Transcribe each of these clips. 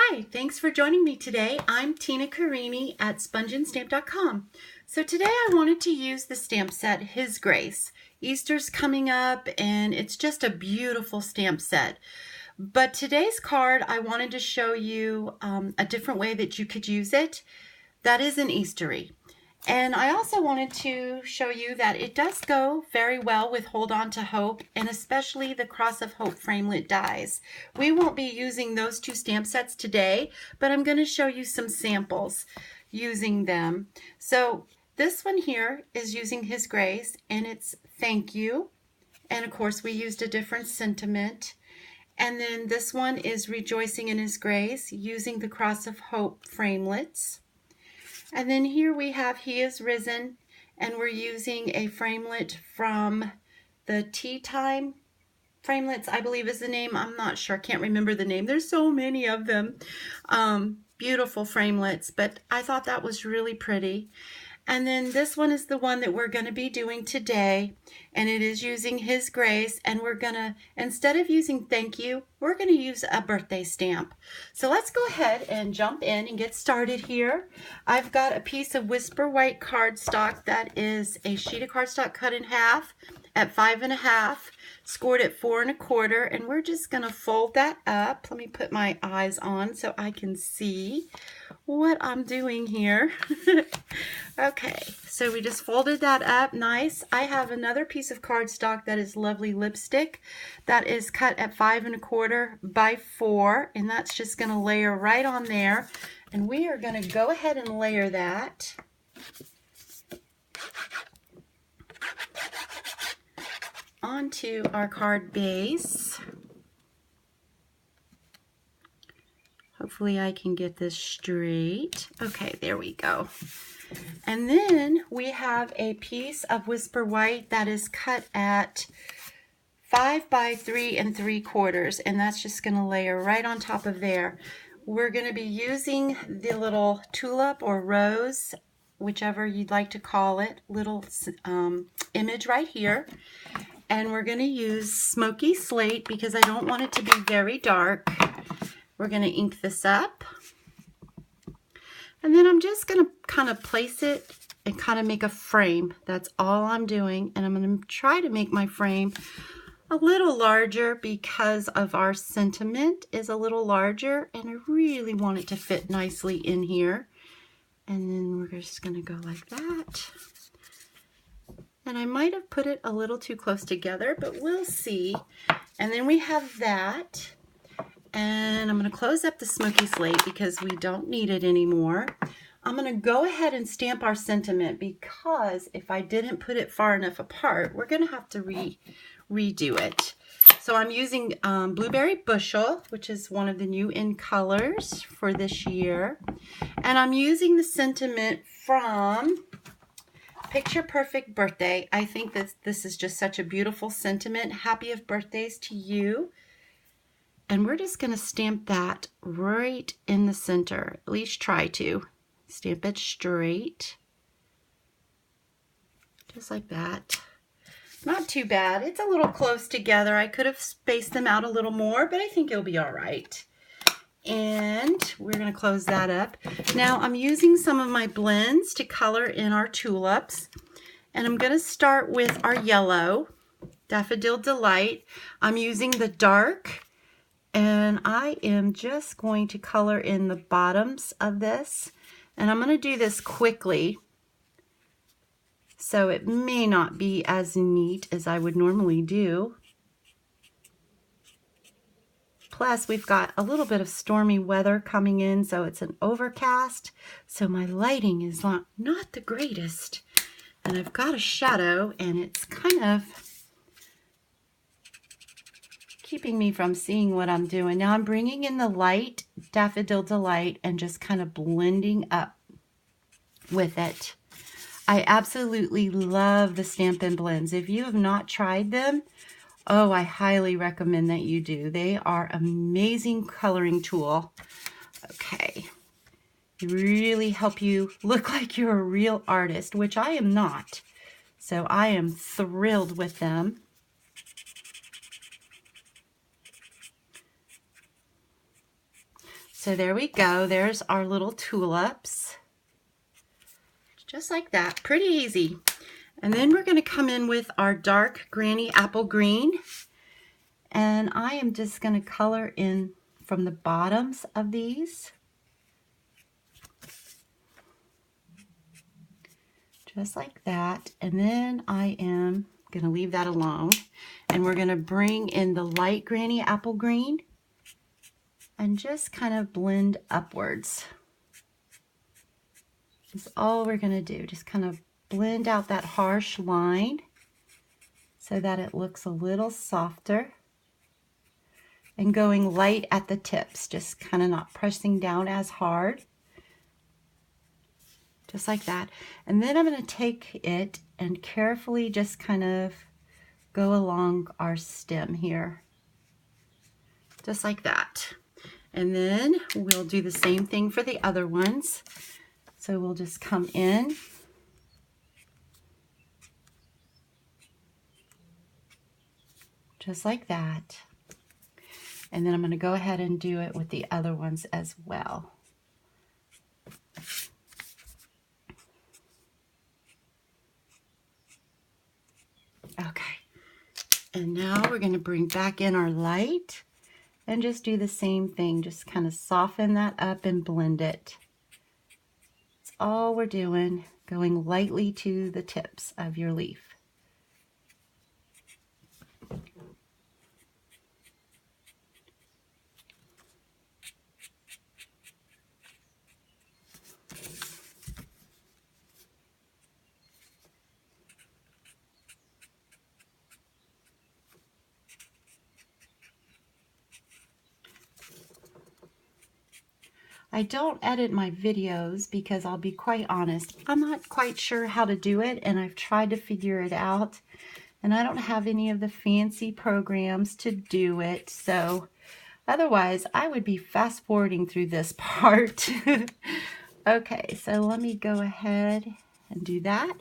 Hi, thanks for joining me today. I'm Tina Carini at SpongeandStamp.com. So today I wanted to use the stamp set His Grace. Easter's coming up and it's just a beautiful stamp set. But today's card, I wanted to show you a different way that you could use it. That is an Eastery. And I also wanted to show you that it does go very well with Hold On to Hope, and especially the Cross of Hope framelit dies. We won't be using those two stamp sets today, but I'm going to show you some samples using them. So this one here is using His Grace, and it's thank you. And of course we used a different sentiment. And then this one is Rejoicing in His Grace, using the Cross of Hope framelits. And then here we have He is Risen, and we're using a framelit from the Tea Time framelits, I believe is the name. I'm not sure, can't remember the name. There's so many of them. Beautiful framelits, but I thought that was really pretty. And then this one is the one that we're going to be doing today, and it is using His Grace, and we're going to, instead of using thank you, we're going to use a birthday stamp. So let's go ahead and jump in and get started here. I've got a piece of Whisper White cardstock that is a sheet of cardstock cut in half at 5 1/2, scored at 4 1/4, and we're just going to fold that up. Let me put my eyes on so I can see what I'm doing here. Okay, so we just folded that up nice. I have another piece of cardstock that is Lovely Lipstick that is cut at 5 1/4 by 4, and that's just going to layer right on there. And we are going to go ahead and layer that. Onto our card base. Hopefully I can get this straight. Okay, there we go. And then we have a piece of Whisper White that is cut at 5 by 3 3/4, and that's just going to layer right on top of there. We're going to be using the little tulip or rose, whichever you'd like to call it, little image right here. And we're going to use Smoky Slate because I don't want it to be very dark. We're going to ink this up. And then I'm just going to kind of place it and kind of make a frame. That's all I'm doing. And I'm going to try to make my frame a little larger because of our sentiment is a little larger. And I really want it to fit nicely in here. And then we're just going to go like that. And I might have put it a little too close together, but we'll see. And then we have that. And I'm going to close up the Smoky Slate because we don't need it anymore. I'm going to go ahead and stamp our sentiment because if I didn't put it far enough apart, we're going to have to redo it. So I'm using Blueberry Bushel, which is one of the new in colors for this year. And I'm using the sentiment from Picture Perfect Birthday. I think that this is just such a beautiful sentiment. Happy of birthdays to you. And we're just going to stamp that right in the center. At least try to. Stamp it straight. Just like that. Not too bad. It's a little close together. I could have spaced them out a little more, but I think it'll be all right. And we're going to close that up. Now I'm using some of my blends to color in our tulips. And I'm going to start with our yellow, Daffodil Delight. I'm using the dark. And I am just going to color in the bottoms of this. And I'm going to do this quickly. So it may not be as neat as I would normally do. Plus we've got a little bit of stormy weather coming in, so it's an overcast. So my lighting is not the greatest. And I've got a shadow and it's kind of keeping me from seeing what I'm doing. Now I'm bringing in the light Daffodil Delight and just kind of blending up with it. I absolutely love the Stampin' Blends. If you have not tried them, oh, I highly recommend that you do. They are an amazing coloring tool. Okay. They really help you look like you're a real artist, which I am not. So I am thrilled with them. So there we go. There's our little tulips. Just like that. Pretty easy. And then we're going to come in with our dark Granny Apple Green. And I am just going to color in from the bottoms of these. Just like that. And then I am going to leave that alone. And we're going to bring in the light Granny Apple Green and just kind of blend upwards. That's all we're going to do. Just kind of blend out that harsh line so that it looks a little softer. And going light at the tips, just kind of not pressing down as hard. Just like that. And then I'm going to take it and carefully just kind of go along our stem here. Just like that. And then we'll do the same thing for the other ones. So we'll just come in. Just like that. And then I'm going to go ahead and do it with the other ones as well. Okay. And now we're going to bring back in our light and just do the same thing. Just kind of soften that up and blend it. That's all we're doing, going lightly to the tips of your leaf. I don't edit my videos because I'll be quite honest, I'm not quite sure how to do it, and I've tried to figure it out, and I don't have any of the fancy programs to do it, so otherwise I would be fast forwarding through this part. Okay, so let me go ahead and do that,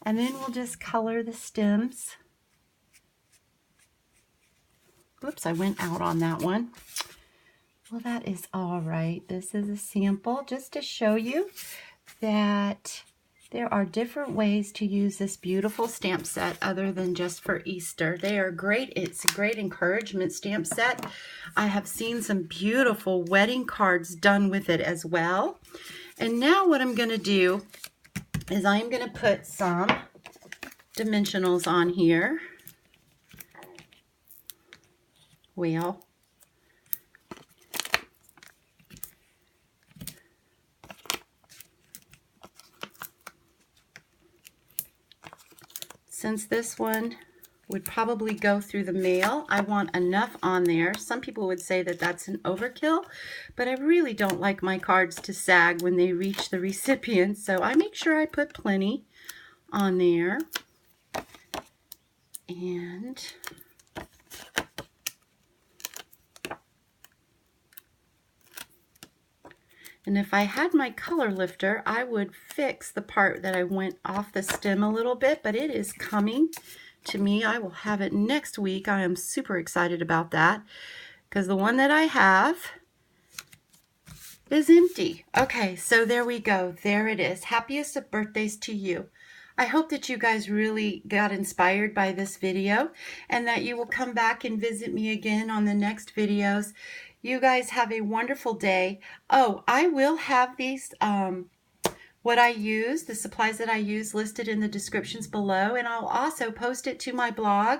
and then we'll just color the stems. Whoops, I went out on that one. Well, that is all right. This is a sample just to show you that there are different ways to use this beautiful stamp set other than just for Easter. They are great. It's a great encouragement stamp set. I have seen some beautiful wedding cards done with it as well. And now what I'm going to do is I'm going to put some dimensionals on here. Well, since this one would probably go through the mail, I want enough on there. Some people would say that that's an overkill, but I really don't like my cards to sag when they reach the recipient, so I make sure I put plenty on there. And if I had my color lifter, I would fix the part that I went off the stem a little bit, but it is coming to me. I will have it next week. I am super excited about that because the one that I have is empty. Okay, so there we go. There it is. Happiest of birthdays to you. I hope that you guys really got inspired by this video and that you will come back and visit me again on the next videos. You guys have a wonderful day. Oh, I will have these, what I use, the supplies that I use listed in the descriptions below, and I'll also post it to my blog.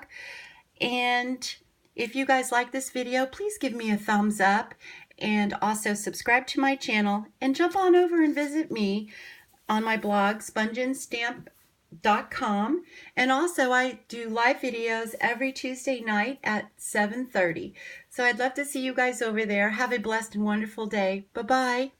And if you guys like this video, please give me a thumbs up and also subscribe to my channel and jump on over and visit me on my blog, SpongeandStamp.com. And also I do live videos every Tuesday night at 7:30. So I'd love to see you guys over there. Have a blessed and wonderful day. Bye-bye.